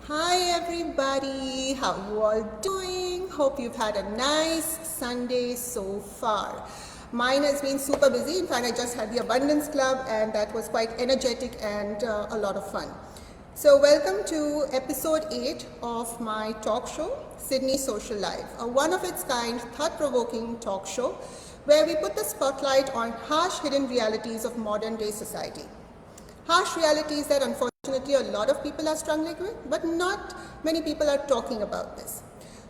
Hi everybody, how you all doing? Hope you've had a nice Sunday so far. Mine has been super busy. In fact, I just had the Abundance Club and that was quite energetic and a lot of fun. So welcome to episode 8 of my talk show, Sydney Social Life, a one-of-its-kind, thought-provoking talk show where we put the spotlight on harsh hidden realities of modern-day society. Harsh realities that unfortunately a lot of people are struggling with, but not many people are talking about this.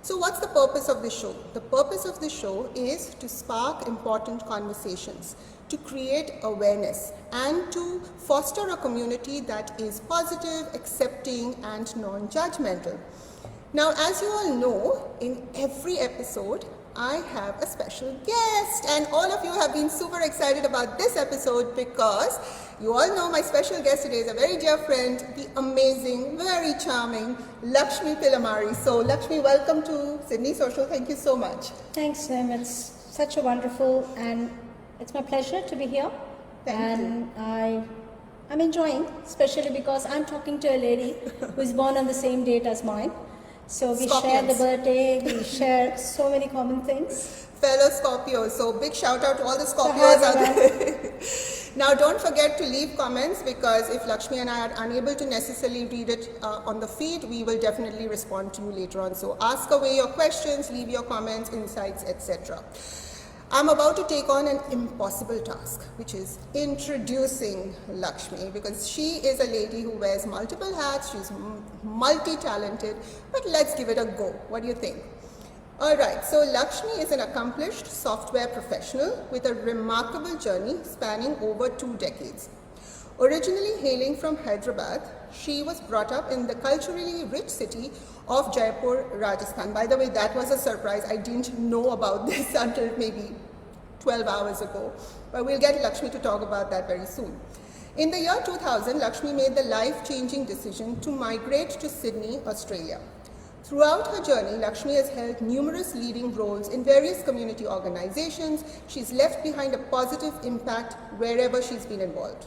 So what's the purpose of this show? The purpose of this show is to spark important conversations, to create awareness, and to foster a community that is positive, accepting, and non-judgmental. Now, as you all know, in every episode, I have a special guest, and all of you have been super excited about this episode because you all know my special guest today is a very dear friend, the amazing, very charming Lakshmi Pillamarri. So Lakshmi, welcome to Sydney Social. Thank you so much. Thanks, Nim. It's such a wonderful, and it's my pleasure to be here. Thank you. I'm enjoying, especially because I'm talking to a lady who is born on the same date as mine. So we share the birthday, we share so many common things. Fellow Scorpios, so big shout out to all the Scorpios out there. Now don't forget to leave comments because if Lakshmi and I are unable to necessarily read it on the feed, we will definitely respond to you later on. So ask away your questions, leave your comments, insights, etc. I'm about to take on an impossible task, which is introducing Lakshmi, because she is a lady who wears multiple hats, she's multi-talented, but let's give it a go. What do you think? Alright, so Lakshmi is an accomplished software professional with a remarkable journey spanning over 2 decades. Originally hailing from Hyderabad, she was brought up in the culturally rich city of Jaipur, Rajasthan. By the way, that was a surprise. I didn't know about this until maybe 12 hours ago. But we'll get Lakshmi to talk about that very soon. In the year 2000, Lakshmi made the life-changing decision to migrate to Sydney, Australia. Throughout her journey, Lakshmi has held numerous leading roles in various community organizations. She's left behind a positive impact wherever she's been involved.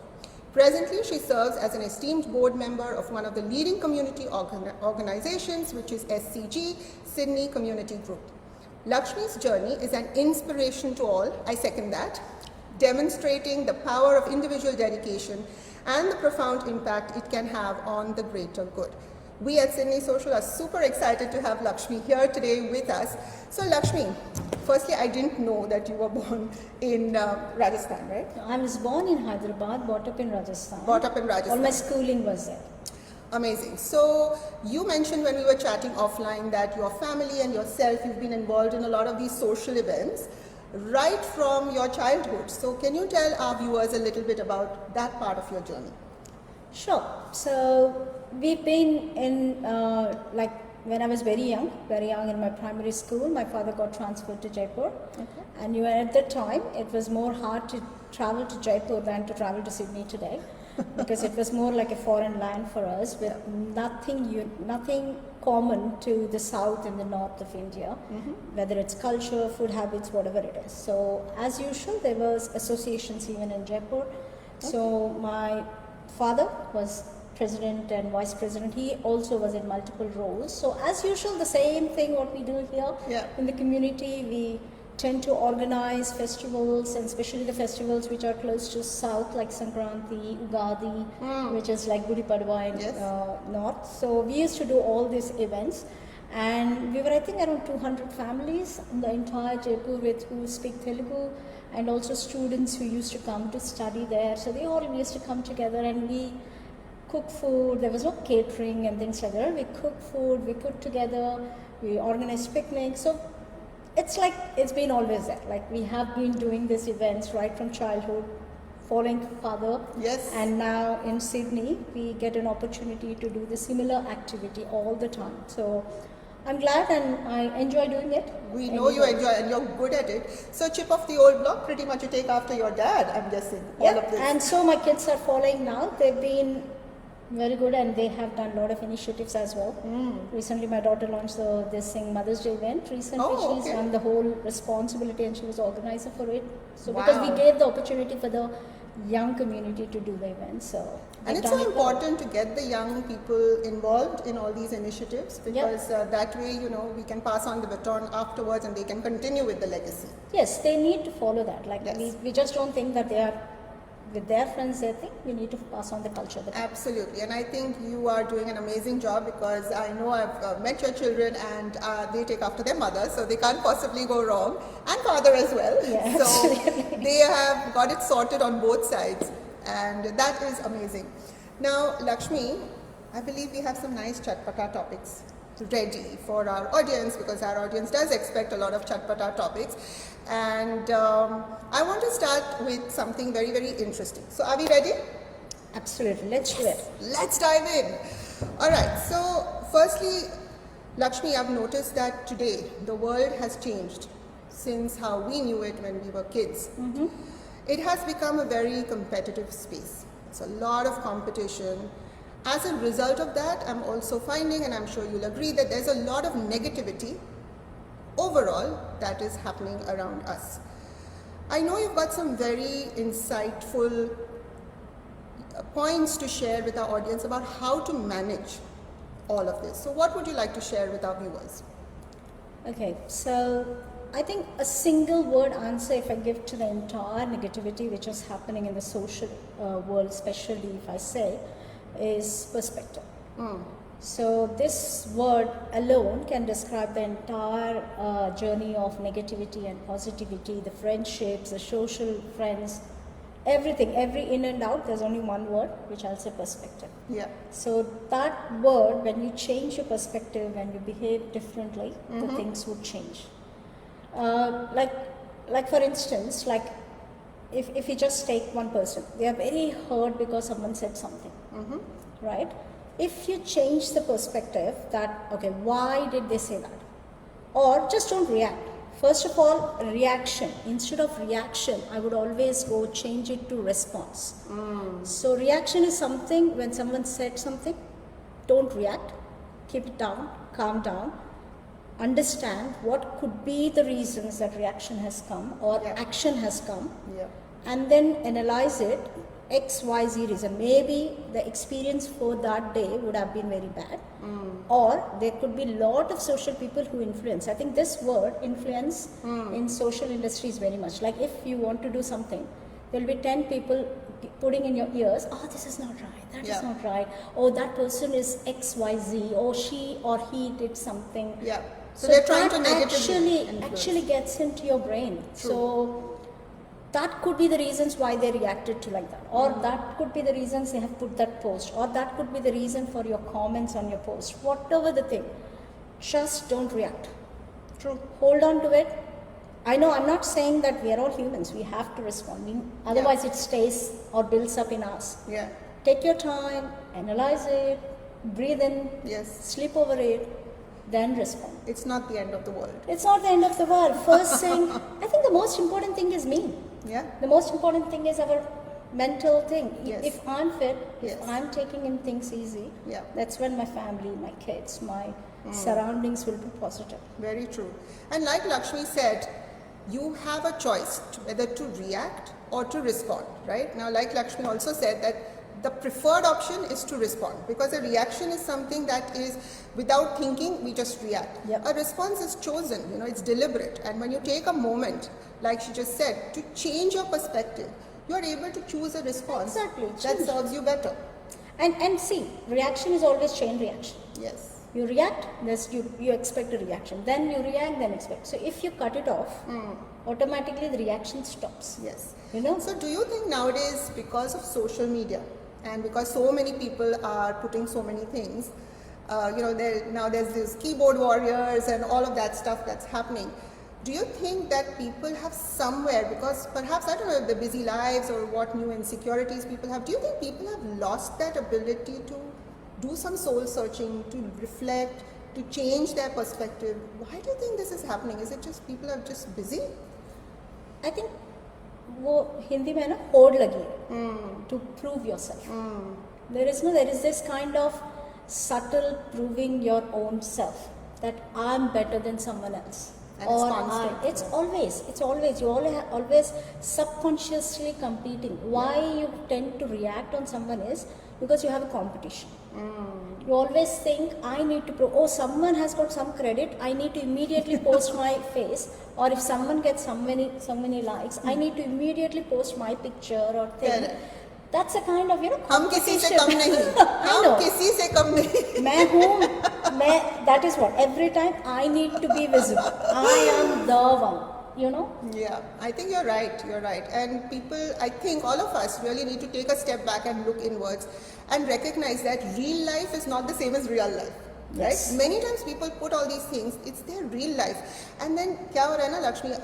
Presently, she serves as an esteemed board member of one of the leading community organizations, which is SCG, Sydney Community Group. Lakshmi's journey is an inspiration to all, I second that, demonstrating the power of individual dedication and the profound impact it can have on the greater good. We at Sydney Social are super excited to have Lakshmi here today with us. So Lakshmi, firstly, I didn't know that you were born in Rajasthan, right? I was born in Hyderabad, brought up in Rajasthan. Brought up in Rajasthan. All my schooling was there. Amazing. So you mentioned when we were chatting offline that your family and yourself, you've been involved in a lot of these social events right from your childhood. So can you tell our viewers a little bit about that part of your journey? Sure. So we've been in, like when I was very young in my primary school, my father got transferred to Jaipur. Okay. And at that time, it was more hard to travel to Jaipur than to travel to Sydney today. Because it was more like a foreign land for us with nothing common to the south and the north of India, whether it's culture, food habits, whatever it is. So as usual, there was associations even in Jaipur. Okay. So my father was president and vice president. He also was in multiple roles. So as usual, the same thing what we do here in the community, we tend to organize festivals, and especially the festivals which are close to south, like Sankranti, Ugadi, which is like Gudi Padwa in north. So we used to do all these events, and we were, I think, around 200 families in the entire Jaipur who speak Telugu, and also students who used to come to study there. So they all used to come together and we cook food. There was no catering and things like that. We cook food, we put together, we organized picnics. So it's like it's been always there. Like we have been doing these events right from childhood, following father. Yes. And now in Sydney, we get an opportunity to do the similar activity all the time. So I'm glad and I enjoy doing it. We know you enjoy and you're good at it. So chip off the old block, pretty much you take after your dad, I'm guessing. All of this. And so my kids are following now. They've been very good and they have done a lot of initiatives as well. Recently my daughter launched this Mother's Day event. Recently she's won the whole responsibility and she was organizer for it. So because we gave the opportunity for the young community to do the event. So And it's so important to get the young people involved in all these initiatives because that way, we can pass on the baton afterwards and they can continue with the legacy. Yes, they need to follow that. Like we just don't think that they are with their friends, they think we need to pass on the culture. Absolutely, and I think you are doing an amazing job because I know I've met your children and they take after their mother, so they can't possibly go wrong, and father as well. Yeah, so absolutely. They have got it sorted on both sides, and that is amazing. Now, Lakshmi, I believe we have some nice chatpata topics ready for our audience because our audience does expect a lot of chatpata topics. And I want to start with something very, very interesting. So are we ready? Absolutely. Let's do it. Let's dive in. All right. So firstly, Lakshmi, I've noticed that today the world has changed since how we knew it when we were kids. Mm-hmm. It has become a very competitive space. It's a lot of competition. As a result of that, I'm also finding, and I'm sure you'll agree, that there's a lot of negativity overall that is happening around us. I know you've got some very insightful points to share with our audience about how to manage all of this. So what would you like to share with our viewers? Okay, so I think a single word answer if I give to the entire negativity which is happening in the social world, especially if I say, is perspective. So this word alone can describe the entire journey of negativity and positivity, the friendships, the social friends, everything, every in and out. There's only one word, which I'll say perspective. Yeah. So that word, when you change your perspective, when you behave differently, the things would change. Like for instance, like if you just take one person, they are very hurt because someone said something, right? If you change the perspective that, okay, why did they say that? Or just don't react. First of all, reaction. Instead of reaction, I would always go change it to response. So reaction is something when someone said something, don't react, keep it down, calm down, understand what could be the reasons that reaction has come or action has come, and then analyze it. XYZ reason. Maybe the experience for that day would have been very bad, or there could be a lot of social people who influence. I think this word influence in social industry is very much like if you want to do something, there will be 10 people putting in your ears, oh, this is not right, that is not right, oh, that person is XYZ, or she or he did something. Yeah. So they're trying that to negatively actually gets into your brain. True. So that could be the reasons why they reacted to like that, or that could be the reasons they have put that post, or that could be the reason for your comments on your post. Whatever the thing, just don't react. True. Hold on to it. I know I'm not saying that we are all humans, we have to respond, otherwise it stays or builds up in us. Yeah. Take your time, analyze it, breathe in, sleep over it, then respond. It's not the end of the world. It's not the end of the world. First thing, I think the most important thing is me. Yeah. The most important thing is our mental thing. Yes. If I'm fit, Yes. if I'm taking in things easy, that's when my family, my kids, my surroundings will be positive. Very true. And like Lakshmi said, you have a choice whether to react or to respond, right? Now, like Lakshmi also said that the preferred option is to respond because a reaction is something that is without thinking, we just react. A response is chosen, it's deliberate. And when you take a moment, like she just said, to change your perspective, you are able to choose a response that serves you better. And see, reaction is always chain reaction. Yes. You react, you expect a reaction. Then you react, then expect. So if you cut it off, automatically the reaction stops. Yes. So do you think nowadays, because of social media and because so many people are putting so many things, now there's these keyboard warriors and all of that stuff that's happening. Do you think that people have somewhere, because perhaps, I don't know if the busy lives or what new insecurities people have, do you think people have lost that ability to do some soul searching, to reflect, to change their perspective? Why do you think this is happening? Is it just people are just busy? I think वो हिंदी में ना होड़ लगी है to prove yourself. There is this kind of subtle proving your own self that I'm better than someone else. And it's constant. It's always, you always subconsciously competing. Why you tend to react on someone is because you have a competition. You always think, I need to oh, someone has got some credit, I need to immediately post my face, or if someone gets so many likes, I need to immediately post my picture or thing. That's a kind of, हम किसी से कम नहीं, हम किसी से कम नहीं. That is what, every time I need to be visible. I am the one, Yeah, I think you're right. And people, I think all of us really need to take a step back and look inwards and recognize that real life is not the same as real life. Yes. Right? Many times people put all these things, it's their real life. And then, kya ho raha hai na, Lakshmi,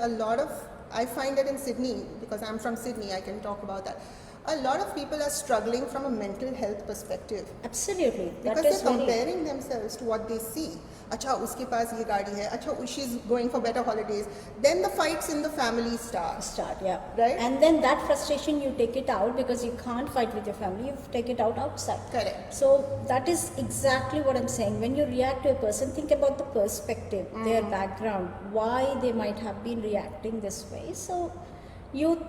I find that in Sydney, because I'm from Sydney, I can talk about that. A lot of people are struggling from a mental health perspective. Absolutely. Because they're comparing themselves to what they see. Acha, uske paas ye gaadi hai. Acha, she's going for better holidays. Then the fights in the family start. Yeah. Right? And then that frustration, you take it out because you can't fight with your family. You take it out outside. Correct. So that is exactly what I'm saying. When you react to a person, think about the perspective, their background, why they might have been reacting this way. So you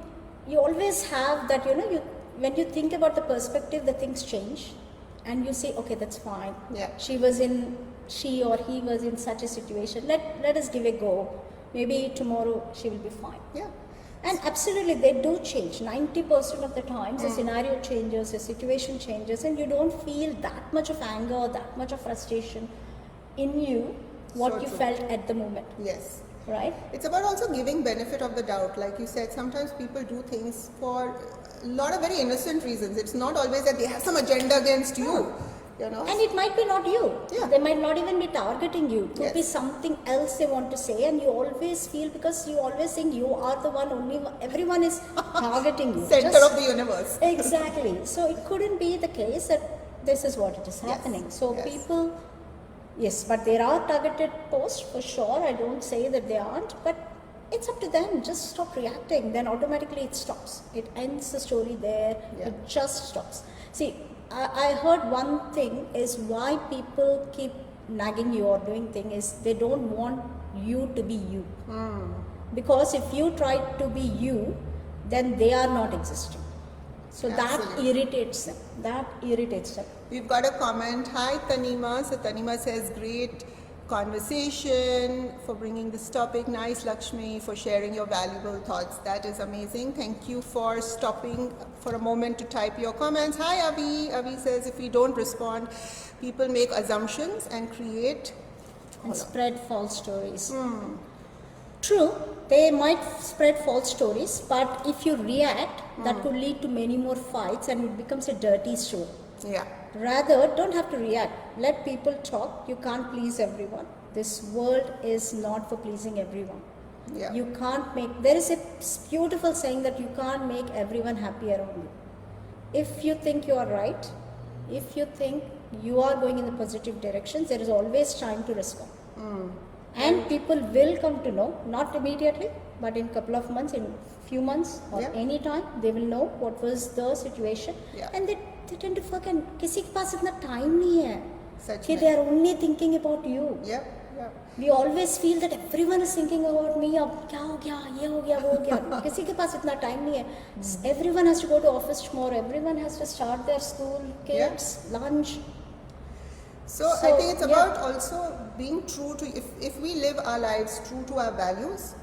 always have that, when you think about the perspective, the things change and you say, okay, that's fine. Yeah. She or he was in such a situation. Let us give a go. Maybe tomorrow she will be fine. Yeah. And absolutely, they do change. 90% of the times, the scenario changes, the situation changes, and you don't feel that much of anger, that much of frustration in you, what you felt at the moment. Yes. Right? It's about also giving benefit of the doubt. Like you said, sometimes people do things for a lot of very innocent reasons. It's not always that they have some agenda against you. And it might be not you. Yeah. They might not even be targeting you. It could be something else they want to say, and you always feel, because you always think you are the one, everyone is targeting you. Center of the universe. Exactly. So it couldn't be the case that this is what it is happening. So people, yes, but there are targeted posts for sure. I don't say that they aren't, but it's up to them. Just stop reacting. Then automatically it stops. It ends the story there. Yeah. It just stops. See, I heard one thing is why people keep nagging you or doing thing is they don't want you to be you. Because if you try to be you, then they are not existing. So that irritates them. We've got a comment. Hi Tanima. So Tanima says, great conversation, for bringing this topic. Nice, Lakshmi, for sharing your valuable thoughts. That is amazing. Thank you for stopping for a moment to type your comments. Hi Avi. Avi says, if we don't respond, people make assumptions and create and spread false stories. True, they might spread false stories, but if you react, that could lead to many more fights and it becomes a dirty story. Yeah. Rather, don't have to react. Let people talk. You can't please everyone. This world is not for pleasing everyone. Yeah. You can't there is a beautiful saying that you can't make everyone happy around you. If you think you are right, if you think you are going in the positive directions, there is always time to respond. And people will come to know, not immediately, but in a couple of months, in few months or any time, they will know what was the situation. And they tend to forget. किसी के पास इतना time नहीं है कि they are only thinking about you. We always feel that everyone is thinking about me. अब क्या हो गया, ये हो गया, वो हो गया. किसी के पास इतना time नहीं है. Everyone has to go to office tomorrow. Everyone has to start their school, kids, lunch. So I think it's about also being true to, if we live our lives true to our values,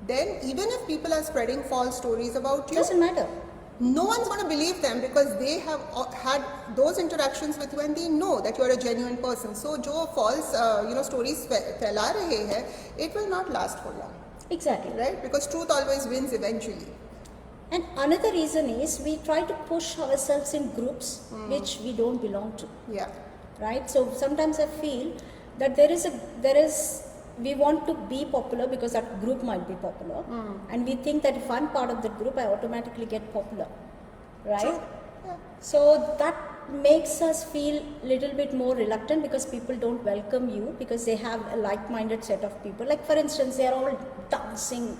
then even if people are spreading false stories about you, doesn't matter. No one's going to believe them because they have had those interactions with you and they know that you're a genuine person. So jo false stories फैला रहे हैं, it will not last for long. Exactly. Right? Because truth always wins eventually. And another reason is we try to push ourselves in groups which we don't belong to. Yeah. Right? So sometimes I feel that we want to be popular because that group might be popular. And we think that if I'm part of that group, I automatically get popular. Right? True. Yeah. So that makes us feel a little bit more reluctant because people don't welcome you because they have a like-minded set of people. Like for instance, they are all dancing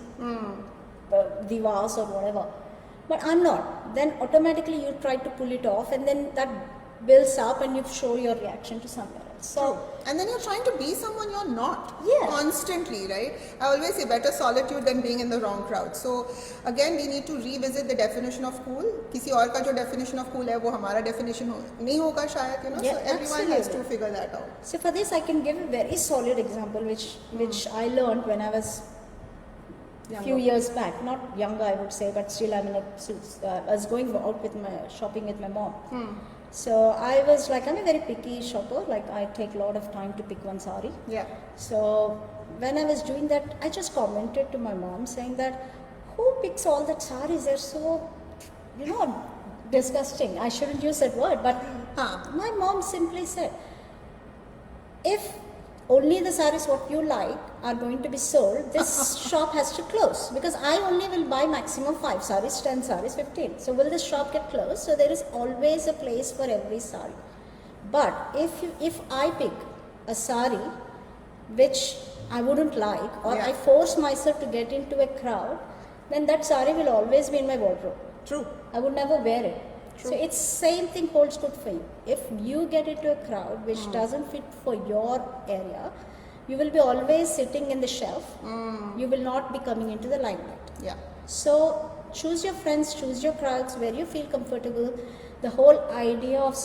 divas or whatever. But I'm not. Then automatically you try to pull it off and then that builds up and you show your reaction to somewhere else. So, True. And then you're trying to be someone you're not. Yeah. Constantly, right? I always say better solitude than being in the wrong crowd. So again, we need to revisit the definition of cool. किसी और का जो definition of cool है वो हमारा definition नहीं होगा शायद, you know. Yeah, so everyone has to absolutely. figure that out. So for this, I can give a very solid example, which I learned when I was Younger. few years back. Not younger, I would say, but still, I mean, I was going out with my shopping with my mom. So I was like, I'm a very picky shopper. Like I take a lot of time to pick one sari. Yeah. So when I was doing that, I just commented to my mom saying that, who picks all that saris? They're so, you know, disgusting. I shouldn't use that word, but my mom simply said, if only the saris what you like are going to be sold, this shop has to close, because I only will buy maximum 5 saris, 10 saris, 15. So will this shop get closed? So there is always a place for every sari. But if I pick a sari which I wouldn't like, or I force myself to get into a crowd, then that sari will always be in my wardrobe. True. I would never wear it. So it's same thing holds good for you. If you get into a crowd which doesn't fit for your area, you will be always sitting in the shelf. You will not be coming into the limelight. Yeah. So choose your friends, choose your crowds where you feel comfortable. The whole idea of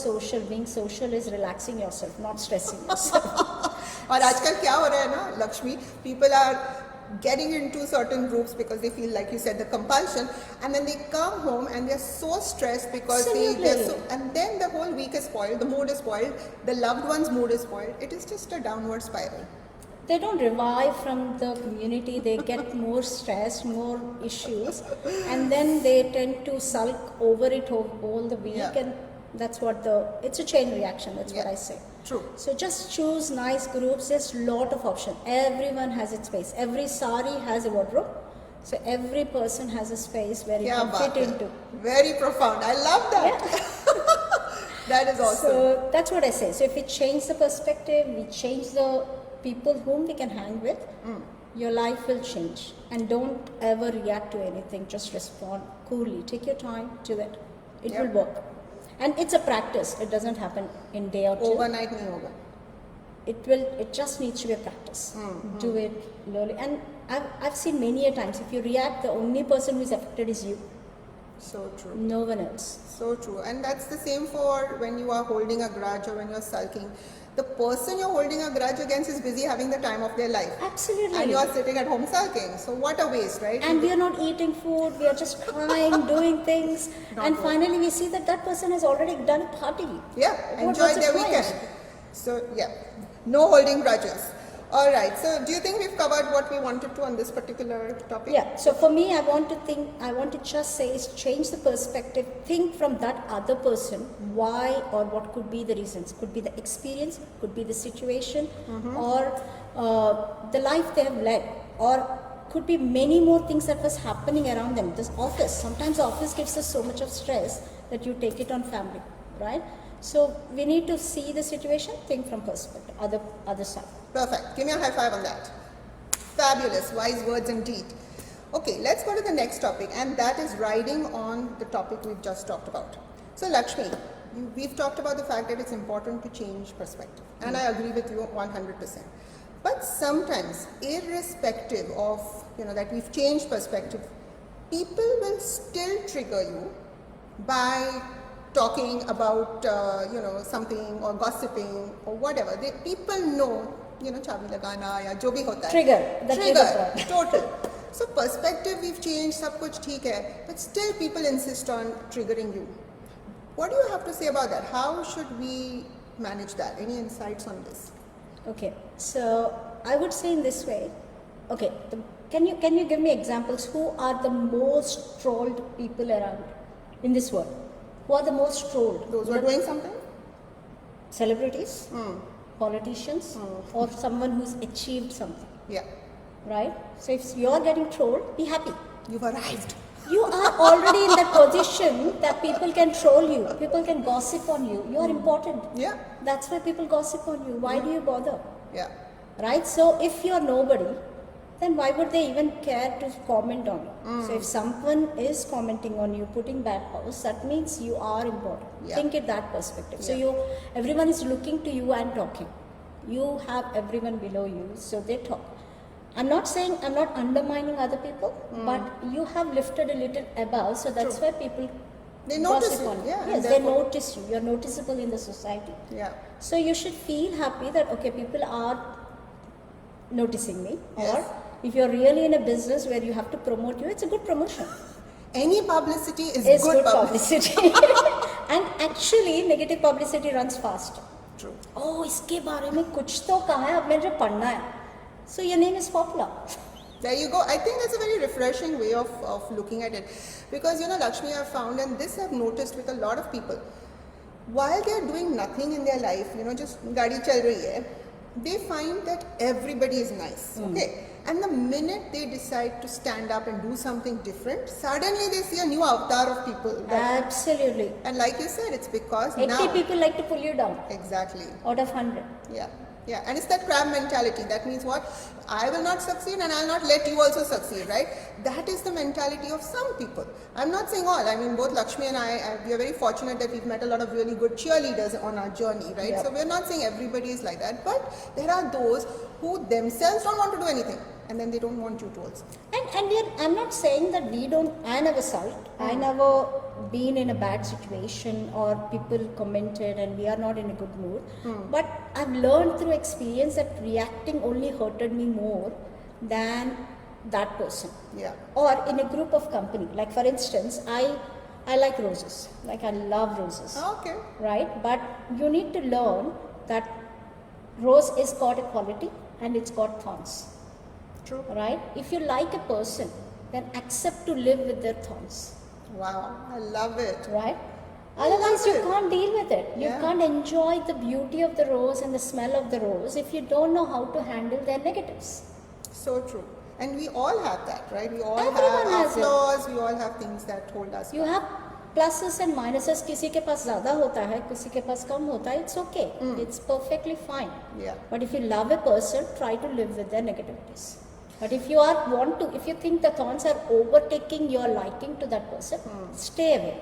being social is relaxing yourself, not stressing yourself. और आजकल क्या हो रहा है ना Lakshmi, people are getting into certain groups because they feel, like you said, the compulsion, and then they come home and they're so stressed because they're so, and then the whole week is spoiled, the mood is spoiled, the loved one's mood is spoiled. It is just a downward spiral. They don't revive from the community, they get more stressed, more issues, and then they tend to sulk over it all the week, and that's what it's a chain reaction, that's what I say. True. So just choose nice groups, there's lot of options. Everyone has its space. Every sari has a wardrobe. So every person has a space where you can fit into. Very profound. I love that. Yeah. That is awesome. So that's what I say. So if we change the perspective, we change the people whom we can hang with, your life will change. And don't ever react to anything. Just respond coolly. Take your time, do it. It will work. And it's a practice. It doesn't happen in day or two. Overnight nahi hoga. It just needs to be a practice. Do it slowly. And I've seen many a times, if you react, the only person who is affected is you. So true. No one else. So true. And that's the same for when you are holding a grudge or when you're sulking. The person you're holding a grudge against is busy having the time of their life. Absolutely. And you are sitting at home sulking. So what a waste, right? And we are not eating food, we are just crying, doing things. And finally we see that person has already done a party. Yeah, enjoy their weekend. So yeah, no holding grudges. All right, so do you think we've covered what we wanted to on this particular topic? Yeah, so for me, I want to just say is change the perspective, think from that other person, why or what could be the reasons. Could be the experience, could be the situation, or the life they have led, or could be many more things that was happening around them. This office, sometimes the office gives us so much of stress that you take it on family, right? So we need to see the situation, think from perspective, other side. Perfect. Give me a high five on that. Fabulous. Wise words indeed. Okay, let's go to the next topic, and that is riding on the topic we've just talked about. So Lakshmi, we've talked about the fact that it's important to change perspective, and I agree with you 100%. But sometimes, irrespective of that we've changed perspective, people will still trigger you by talking about something or gossiping or whatever. People know. चाबी लगाना या जो भी होता है. Trigger. Total. So perspective we've changed, सब कुछ ठीक है, but still people insist on triggering you. What do you have to say about that? How should we manage that? Any insights on this? Okay, so I would say in this way. Okay, can you give me examples? Who are the most trolled people around in this world? Who are the most trolled? Those who are doing something? Celebrities. Politicians, or someone who's achieved something. Yeah. Right? So if you're getting trolled, be happy. You've arrived. You are already in that position that people can troll you, people can gossip on you. You are important. Yeah. That's why people gossip on you. Why do you bother? Yeah. Right? So if you're nobody, then why would they even care to comment on you? So if someone is commenting on you, putting bad house, that means you are important. Yeah. Think it that perspective. So Yeah. everyone is looking to you and talking. You have everyone below you, so they talk. I'm not saying, I'm not undermining other people, but you have lifted a little above, so that's True. why people They notice gossip you, on you. yeah, and Yes, they therefore- notice you. You're noticeable in the society. Yeah. So you should feel happy that okay, people are noticing me. Yes. Or if you're really in a business where you have to promote you, it's a good promotion. Any publicity is It's good good publicity. publicity. And actually, negative publicity runs fast. True. Oh, इसके बारे में कुछ तो कहा है, अब मुझे पढ़ना है. So your name is popular. There you go. I think that's a very refreshing way of looking at it. Because, you know, Lakshmi, I've found, and this I've noticed with a lot of people, while they're doing nothing in their life, you know, just gadi chal rahi hai, they find that everybody is nice. Okay. And the minute they decide to stand up and do something different, suddenly they see a new avatar of people. Absolutely. And like you said, it's because 80 now. people like to pull you down Exactly. out of 100. Yeah, yeah, and it's that crab mentality. That means what? I will not succeed and I'll not let you also succeed, right? That is the mentality of some people. I'm not saying all. I mean, both Lakshmi and I we are very fortunate that we've met a lot of really good cheerleaders on our journey, right? Yep. So we're not saying everybody is like that, but there are those who themselves don't want to do anything, and then they don't want you to also. And I'm not saying that we don't, I never sulked, I never been in a bad situation or people commented and we are not in a good mood. But I've learned through experience that reacting only hurted me more than that person. Yeah. Or in a group of company, like for instance, I like roses, like I love roses, Okay. right? But you need to learn that rose is got a quality and it's got thorns. True. Right? If you like a person, then accept to live with their thorns. Wow, I love it. Right? I Otherwise, love you it. can't deal with it. You Yeah. can't enjoy the beauty of the rose and the smell of the rose if you don't know how to handle their negatives. So true. And we all have that, right? We all Everyone have our has it. flaws. We all have things that hold us You back. have pluses and minuses. किसी के पास ज़्यादा होता है, किसी के पास कम होता है. It's okay. It's perfectly fine. Yeah. But if you love a person, try to live with their negativities. But if you if you think the thorns are overtaking your liking to that person, stay away.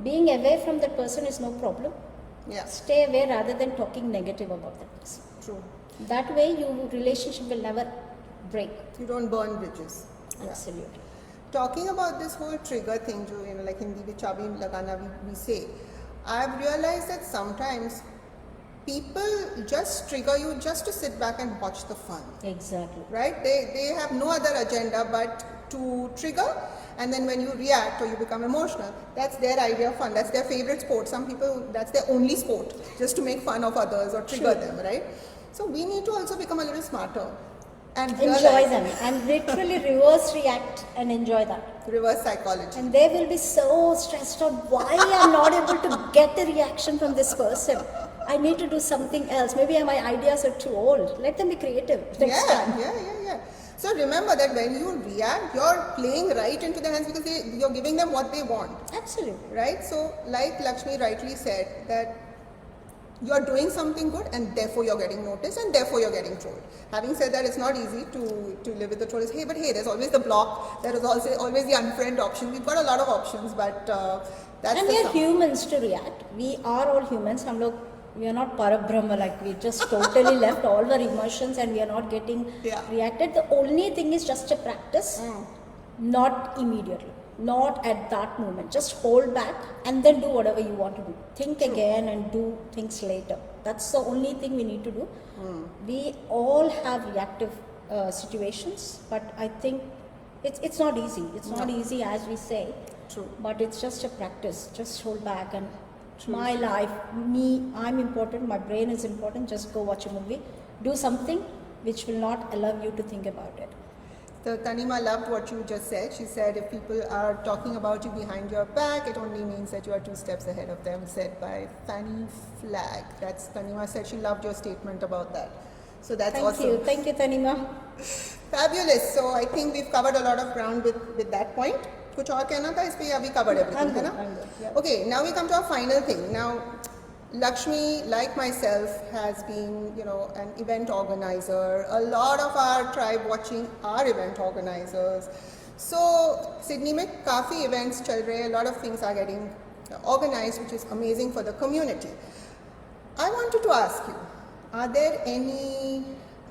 Being away from that person is no problem. Yeah. Stay away rather than talking negative about that person. True. That way, your relationship will never break. You don't burn bridges. Yeah. Absolutely. Talking about this whole trigger thing, jo, you know, like Hindi mein chabi lagana we say, I've realized that sometimes people just trigger you just to sit back and watch the fun, Exactly. right? They have no other agenda but to trigger, and then when you react or you become emotional, that's their idea of fun. That's their favorite sport. Some people, that's their only sport, just to make fun of others or trigger True. them, right? So we need to also become a little smarter and Enjoy realize them and literally reverse react and enjoy that. reverse psychology. And they will be so stressed out. Why I'm not able to get a reaction from this person? I need to do something else. Maybe my ideas are too old. Let them be creative next time. Yeah. So remember that when you react, you're playing right into their hands because you're giving them what they want, Absolutely. right? So like Lakshmi rightly said, that you're doing something good and therefore you're getting noticed and therefore you're getting trolled. Having said that, it's not easy to live with the trolls. Hey, there's always the block, there is also always the unfriend option. We've got a lot of options, but that's And the we are sum. humans to react. We are all humans. We are not Parabrahma, like we just totally left all our emotions and we are not getting Yeah. reacted. The only thing is just a practice, not immediately, not at that moment. Just hold back and then do whatever you want to do. Think again and do things later. That's the only thing we need to do. We all have reactive situations, but I think it's not easy. It's not easy as we say. True. But it's just a practice. Just hold back and my life, me, I'm important, my brain is important. Just go watch a movie. Do something which will not allow you to think about it. So Tanima loved what you just said. She said if people are talking about you behind your back, it only means that you are 2 steps ahead of them, said by Fanny Flag. That's Tanima said she loved your statement about that. So that's awesome. Thank you Tanima. Fabulous. So I think we've covered a lot of ground with that point. कुछ और कहना था इस पे या we covered everything है ना? I'm good, yeah. Okay, now we come to our final thing. Now Lakshmi, like myself, has been, an event organizer. A lot of our tribe watching are event organizers. So, Sydney में काफ़ी events चल रहे हैं. A lot of things are getting organized, which is amazing for the community. I wanted to ask you, are there any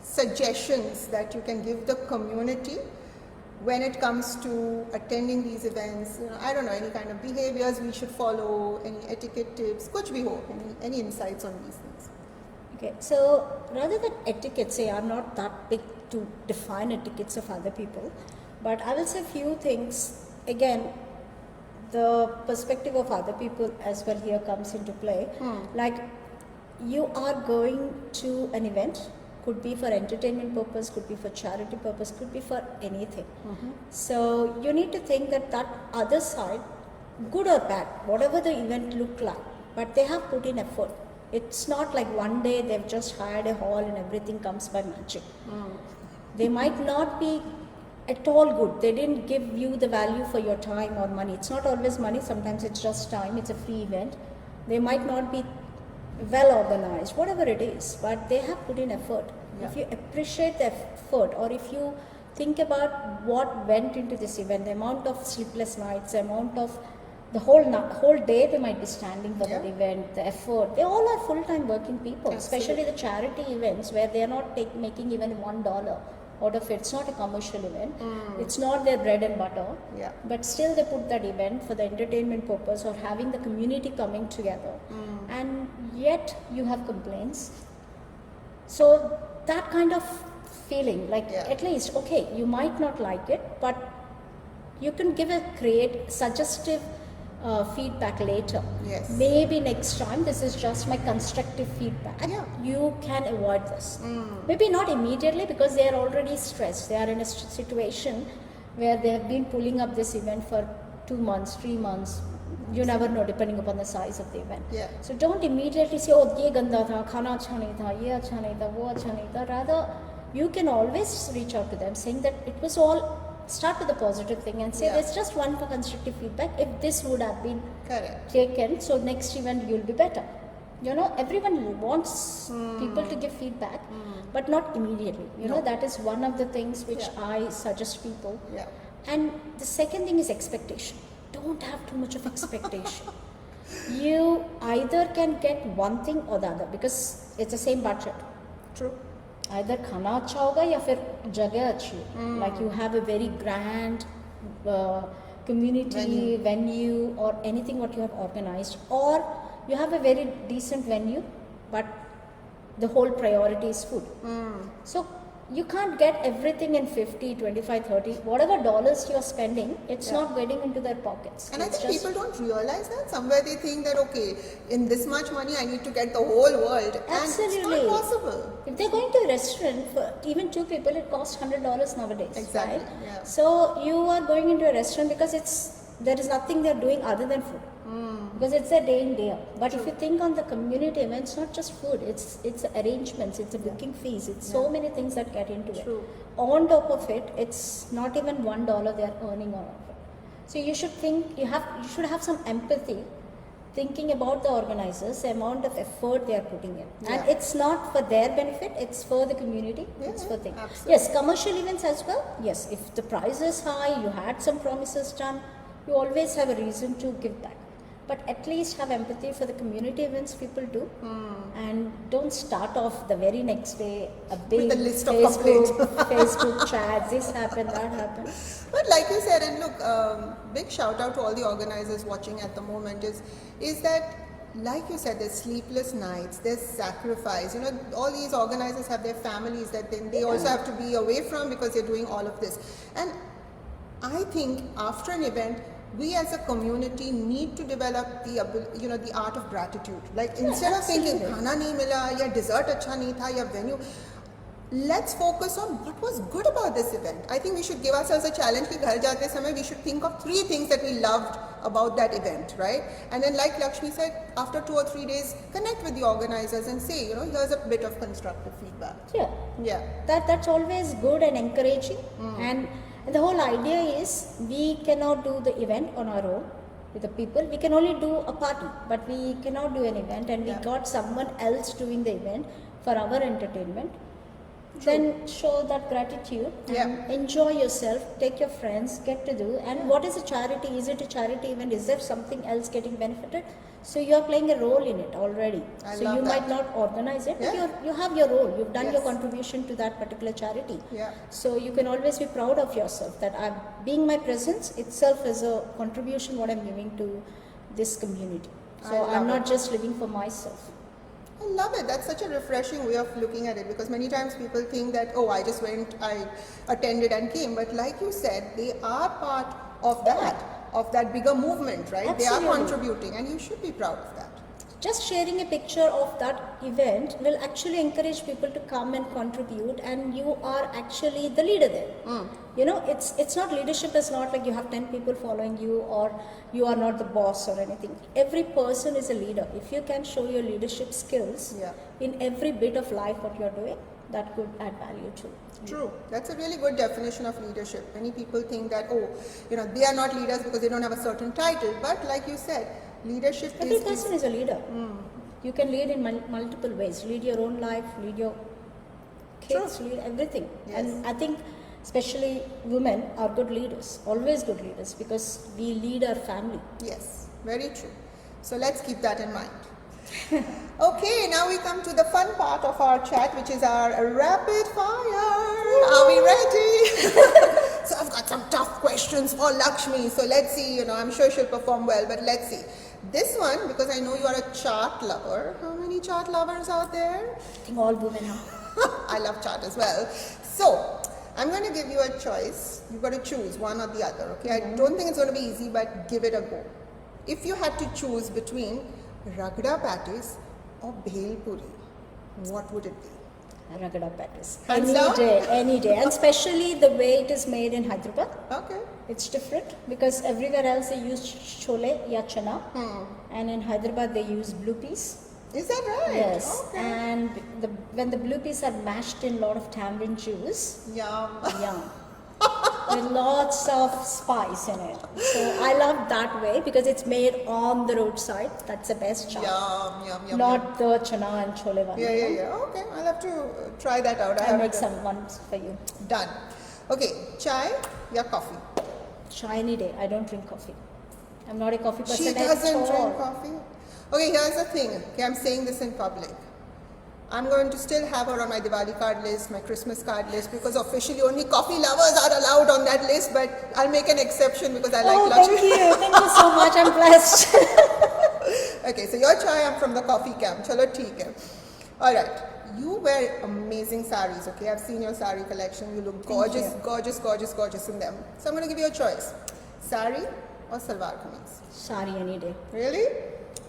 suggestions that you can give the community when it comes to attending these events? I don't know, any kind of behaviors we should follow, any etiquette tips, kuch bhi ho, any insights on these things? Okay, so rather than etiquette, say I'm not that big to define etiquettes of other people, but I will say few things. Again, the perspective of other people as well here comes into play. Like, you are going to an event, could be for entertainment purpose, could be for charity purpose, could be for anything. So you need to think that other side, good or bad, whatever the event look like, but they have put in effort. It's not like one day they've just hired a hall and everything comes by magic. They might not be at all good. They didn't give you the value for your time or money. It's not always money, sometimes it's just time, it's a free event. They might not be well organized, whatever it is, but they have put in effort. Yeah. If you appreciate the effort, or if you think about what went into this event, the amount of sleepless nights, the amount of the whole day they might be standing for that event, the effort, they all are full-time working people. Especially the charity events where they are not making even $1 out of it. It's not a commercial event, it's not their bread and butter, but still they put that event for the entertainment purpose or having the community coming together, and yet you have complaints. So that kind of feeling, like at least, okay, you might not like it, but you can give suggestive feedback later. Yes. Maybe next time, this is just my constructive feedback. You can avoid this. Maybe not immediately, because they are already stressed. They are in a situation where they have been pulling up this event for 2 months, 3 months. You never know, depending upon the size of the event. So don't immediately say, oh, ye ganda tha, khana acha nahi tha, ye acha nahi tha, wo acha nahi tha. Rather, you can always reach out to them saying that it was all. Start with a positive thing and say there's just one for constructive feedback. If this would have been taken, so next event you'll be better. Everyone wants people to give feedback, but not immediately. That is one of the things which I suggest people. And the second thing is expectation. Don't have too much of expectation. You either can get one thing or the other, because it's the same budget. True. Either खाना अच्छा होगा या फिर जगह अच्छी हो. Like you have a very grand community venue or anything what you have organized, or you have a very decent venue but the whole priority is food. So you can't get everything in 50, 25, 30, whatever dollars you're spending, it's not getting into their pockets. And I think people don't realize that. Somewhere they think that, okay, in this much money I need to get the whole world. Absolutely. And it's not possible. If they're going to a restaurant, for even 2 people, it costs $100 nowadays. Exactly. Right? So you are going into a restaurant because there is nothing they're doing other than food. Because it's a day in, day out. But if you think on the community event, it's not just food, it's arrangements, it's a booking fees, it's so many things that get into it. On top of it, it's not even $1 they're earning on it. So you should think, you should have some empathy, thinking about the organizers, the amount of effort they are putting in. And it's not for their benefit, it's for the community, it's for things. Yes, commercial events as well. Yes, if the price is high, you had some promises done, you always have a reason to give back. But at least have empathy for the community events people do, and don't start off the very next day a big with a list of complaints. Facebook chat, this happened, that happened. But like you said, and look, big shout out to all the organizers watching at the moment is that, like you said, there's sleepless nights, there's sacrifice. All these organizers have their families that then they also have to be away from because they're doing all of this. And I think after an event, we as a community need to develop the art of gratitude. Like instead of thinking khana nahi mila, ya dessert acha nahi tha, ya venue, let's focus on what was good about this event. I think we should give ourselves a challenge ki ghar jate samay we should think of 3 things that we loved about that event, right? And then like Lakshmi said, after 2 or 3 days, connect with the organizers and say, here's a bit of constructive feedback. That's always good and encouraging. And the whole idea is we cannot do the event on our own. with the people. We can only do a party, but we cannot do an event, and we got someone else doing the event for our entertainment. Then show that gratitude and enjoy yourself, take your friends, get to do. And what is a charity? Is it a charity event? Is there something else getting benefited? So you are playing a role in it already. I so love you that. might not organize it, but you have your role. You've done your contribution to that particular charity. Yeah. So you can always be proud of yourself that being my presence itself is a contribution what I'm giving to this community. So I'm not just living for myself. I love it. That's such a refreshing way of looking at it, because many times people think that, oh, I just went, I attended and came. But like you said, they are part of that bigger movement, right? Absolutely. They are contributing, and you should be proud of that. Just sharing a picture of that event will actually encourage people to come and contribute, and you are actually the leader there. You know, it's not, leadership is not like you have 10 people following you or you are not the boss or anything. Every person is a leader. If you can show your leadership skills in every bit of life what you're doing, that could add value too. True. That's a really good definition of leadership. Many people think that, oh, you know, they are not leaders because they don't have a certain title. But like you said, leadership Every person is a leader. You can lead in multiple ways. Lead your own life, lead your kids, lead everything. And I think especially women are good leaders, always good leaders, because we lead our family. Yes, very true. So let's keep that in mind. Okay, now we come to the fun part of our chat, which is our rapid fire. Are we ready? So I've got some tough questions for Lakshmi. So let's see, you know, I'm sure she'll perform well, but let's see. This one, because I know you are a chart lover. How many chart lovers out there? I think all women are. I love chart as well. So I'm going to give you a choice. You've got to choose one or the other, okay? I don't think it's going to be easy, but give it a go. If you had to choose between ragda patties or bhel puri, what would it be? Ragda patties. Hands down? Any day. And especially the way it is made in Hyderabad. Okay. It's different because everywhere else they use chole ya chana, and in Hyderabad they use blue peas. Is that right? Yes. Okay. And when the blue peas are mashed in a lot of tamarind juice, Yum. with lots of spice in it. So I love that way because it's made on the roadside. That's the best chaat. Yum. Not the chana and chole one. Yeah. Okay, I'll have to try that out. I'll make some ones for you. Done. Okay, chai ya coffee? Chai any day. I don't drink coffee. I'm not a coffee person. She doesn't at all. drink coffee? Okay, here's the thing. Okay, I'm saying this in public. I'm going to still have her on my Diwali card list, my Christmas card list, because officially only coffee lovers are allowed on that list, but I'll make an exception because I like Lakshmi. Thank you so much. I'm blessed. Okay, so your chai, I'm from the coffee camp. Chalo, theek hai. Alright, you wear amazing saris, okay? I've seen your sari collection. You look gorgeous, gorgeous in them. So I'm going to give you a choice. Sari or salwar kameez? Sari any day. Really?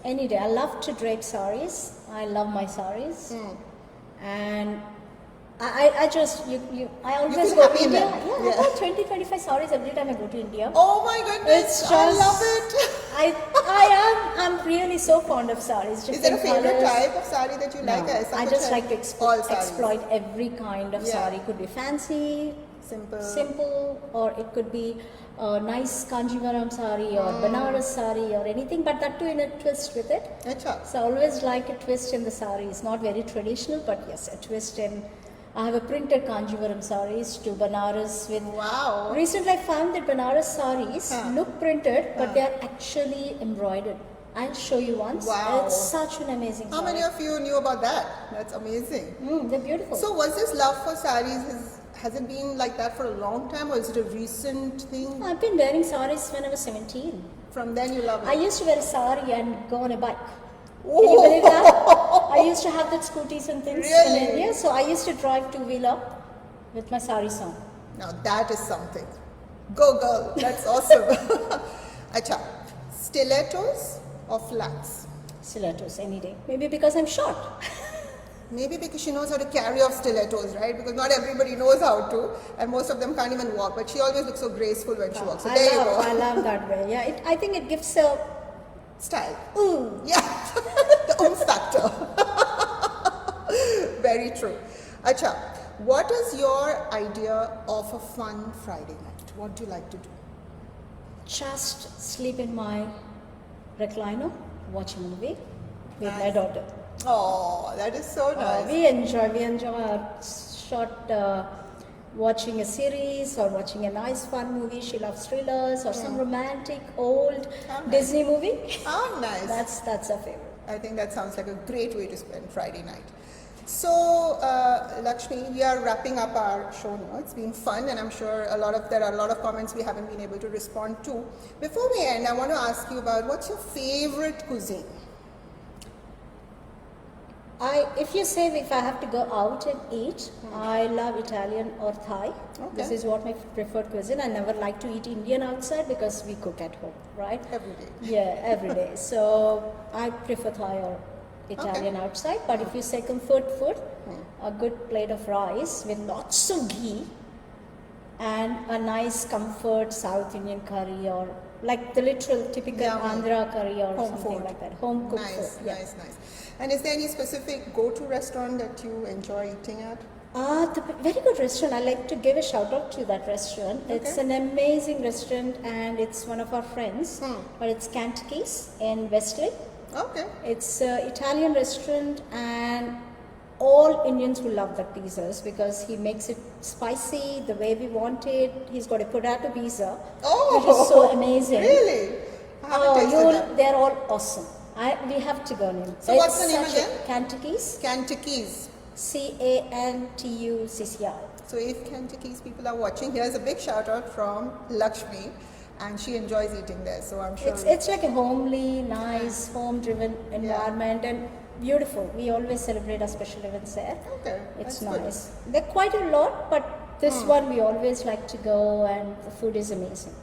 Any day. I love to drape saris. I love my saris. And I just, I always feel go happy to in India. them. Yeah, I buy 20-25 saris every time I go to India. Oh my goodness, It's I just- love it. I'm really so fond of saris. Is there a different favorite colours. type of sari that you like? I just like to all saris. exploit every kind of sari. Could be fancy, simple, or it could be a nice Kanjivaram sari or Banaras sari or anything, but that too in a twist with it. Acha. So I always like a twist in the saris, not very traditional, but yes, a twist in. I have a printed Kanjivaram saris to Banaras with. Wow. Recently I found that Banaras saris look printed, but they are actually embroidered. I'll show you once. Wow. It's such an amazing How many of you knew about that? That's amazing. They're beautiful. So was this love for saris, has it been like that for a long time, or is it a recent thing? I've been wearing saris when I was 17. From then you love it? I used to wear a sari and go on a bike. Can you believe that? I used to have that scooties and things Really? in India, so I used to drive two-wheeler with my sari on. Now that is something. Go girl, that's awesome. Acha, stilettos or flats? Stilettos any day. Maybe because I'm short. Maybe because she knows how to carry off stilettos, right? Because not everybody knows how to, and most of them can't even walk. But she always looks so graceful when she walks. So there you go. I love that way. Yeah, I think it gives a Style. ooh. Yeah, the factor. Very true. Acha, what is your idea of a fun Friday night? What do you like to do? Just sleep in my recliner, watch a movie with my Nice. daughter. Oh, that is so nice. We enjoy a short watching a series or watching a nice fun movie. She loves thrillers or some romantic old Oh, nice. Disney movie. Oh, nice. That's her favorite. I think that sounds like a great way to spend Friday night. So, Lakshmi, we are wrapping up our show now. It's been fun, and I'm sure there are a lot of comments we haven't been able to respond to. Before we end, I want to ask you about what's your favorite cuisine? If you say if I have to go out and eat, I love Italian or Thai. Okay. This is what my preferred cuisine. I never like to eat Indian outside because we cook at home, right? Every day. Yeah, every day. So I prefer Thai or Italian outside. But if you say comfort food, a good plate of rice with lots of ghee and a nice comfort South Indian curry or like the literal typical Yummy. Andhra curry or Home something food. like that. Home cooked Nice, food. Yeah. nice. And is there any specific go-to restaurant that you enjoy eating at? Very good restaurant. I like to give a shout out to that restaurant. It's an amazing restaurant and it's one of our friends. But it's Canticchie's in Westlake. Okay. It's an Italian restaurant and all Indians will love that pizzas because he makes it spicy the way we want it. He's got a potato pizza, which is so amazing. Really? I haven't tasted that. They're all awesome. We have to go in. So what's the name again? Canticchie's. Canticchie's. Canticci. So if Canticchie's people are watching, here's a big shout out from Lakshmi, and she enjoys eating there. So I'm sure It's like a homely, nice, home-driven environment and beautiful. We always celebrate our special events there. Okay, It's that's good. nice. They're quite a lot, but this one we always like to go, and the food is amazing.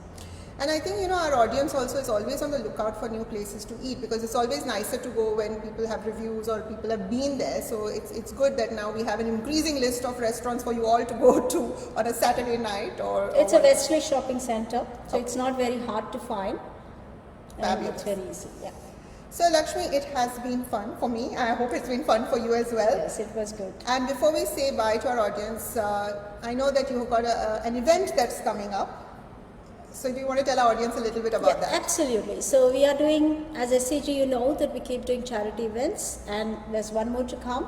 And I think, our audience also is always on the lookout for new places to eat, because it's always nicer to go when people have reviews or people have been there. So it's good that now we have an increasing list of restaurants for you all to go to on a Saturday night or It's a whatever. Wesley shopping center, so it's not very hard to find. And Fabulous. it's very easy, yeah. So Lakshmi, it has been fun for me. I hope it's been fun for you as well. Yes, it was good. And before we say bye to our audience, I know that you've got an event that's coming up. So do you want to tell our audience a little bit about that? Absolutely. So we are doing, as SCG, you know that we keep doing charity events, and there's one more to come.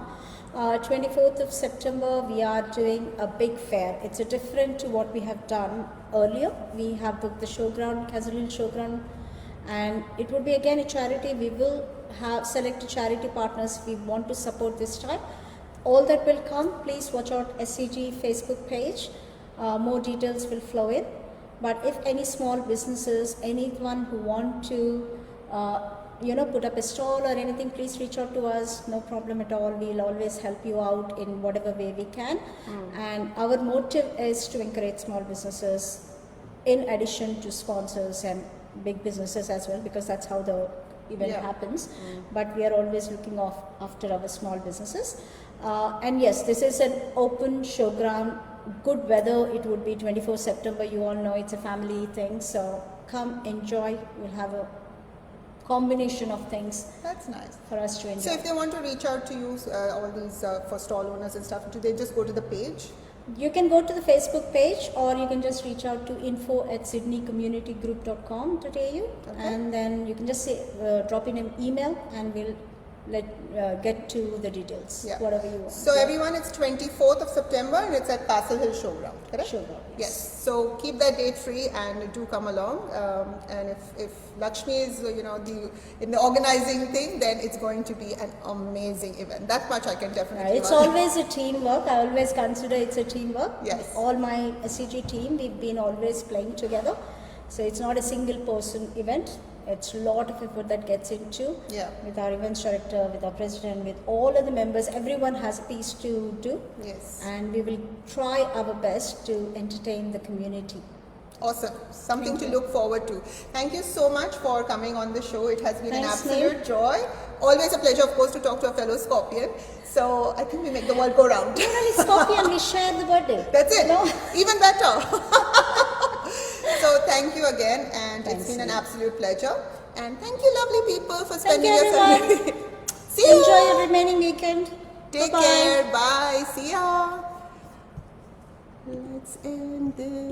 24th of September, we are doing a big fair. It's a different to what we have done earlier. We have booked the showground, Castle Hill Showground, and it would be again a charity. We will have selected charity partners we want to support this time. All that will come. Please watch out SCG Facebook page. More details will flow in. But if any small businesses, anyone who want to, put up a stall or anything, please reach out to us. No problem at all. We'll always help you out in whatever way we can. And our motive is to encourage small businesses in addition to sponsors and big businesses as well, because that's how the event happens. But we are always looking after our small businesses. And yes, this is an open showground. Good weather, it would be 24 September, you all know it's a family thing, so come enjoy. We'll have a combination of things That's nice. for us to enjoy. So if they want to reach out to you, all these for stall owners and stuff, do they just go to the page? You can go to the Facebook page, or you can just reach out to info@sydneycommunitygroup.com.au, and then you can just say, drop in an email and we'll get to the details, whatever you want. So everyone, it's 24th of September and it's at Castle Hill Showground, correct? Showground, Yes. So keep that date free and do come along. And if Lakshmi is, in the organizing thing, then it's going to be an amazing event. That much I can definitely. It's always a teamwork. I always consider it's a teamwork. Yes. All my SCG team, we've been always playing together. So it's not a single person event. It's a lot of effort that gets into with our events director, with our president, with all of the members. Everyone has a piece to do. Yes. And we will try our best to entertain the community. Awesome. Something to look forward to. Thank you so much for coming on the show. It has been an Thanks, absolute joy. Always a pleasure, of course, to talk to a fellow Scorpion. So I think we make the world go round. Not only Scorpion, we share the birthday. That's it. You know? Even better. So thank you again, and Thanks, it's been an Nim. absolute pleasure. And thank you, lovely people, for Thank spending you, your everyone. Sunday. See you. Enjoy your remaining weekend. Take Bye-bye. care. Bye. See ya. Let's end this.